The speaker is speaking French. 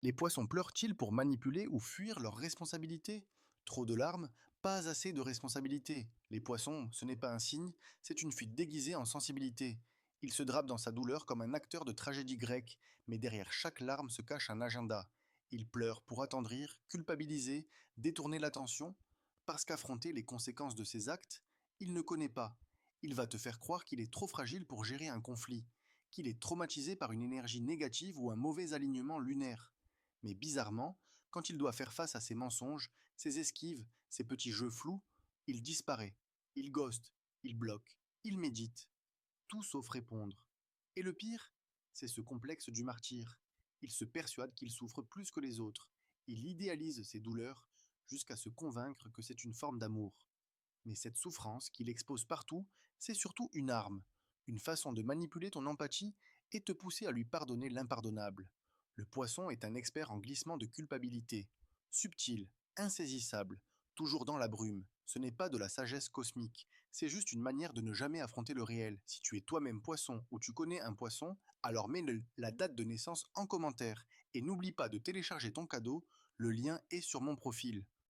Les poissons pleurent-ils pour manipuler ou fuir leurs responsabilités? Trop de larmes, pas assez de responsabilité. Les poissons, ce n'est pas un signe, c'est une fuite déguisée en sensibilité. Il se drape dans sa douleur comme un acteur de tragédie grecque, mais derrière chaque larme se cache un agenda. Il pleure pour attendrir, culpabiliser, détourner l'attention, parce qu'affronter les conséquences de ses actes, il ne connaît pas. Il va te faire croire qu'il est trop fragile pour gérer un conflit, qu'il est traumatisé par une énergie négative ou un mauvais alignement lunaire. Mais bizarrement, quand il doit faire face à ses mensonges, ses esquives, ses petits jeux flous, il disparaît. Il ghoste, il bloque, il médite, tout sauf répondre. Et le pire, c'est ce complexe du martyr. Il se persuade qu'il souffre plus que les autres. Il idéalise ses douleurs jusqu'à se convaincre que c'est une forme d'amour. Mais cette souffrance qu'il expose partout, c'est surtout une arme, une façon de manipuler ton empathie et te pousser à lui pardonner l'impardonnable. Le poisson est un expert en glissement de culpabilité. Subtil, insaisissable, toujours dans la brume. Ce n'est pas de la sagesse cosmique, c'est juste une manière de ne jamais affronter le réel. Si tu es toi-même poisson ou tu connais un poisson, alors mets la date de naissance en commentaire et n'oublie pas de télécharger ton cadeau, le lien est sur mon profil.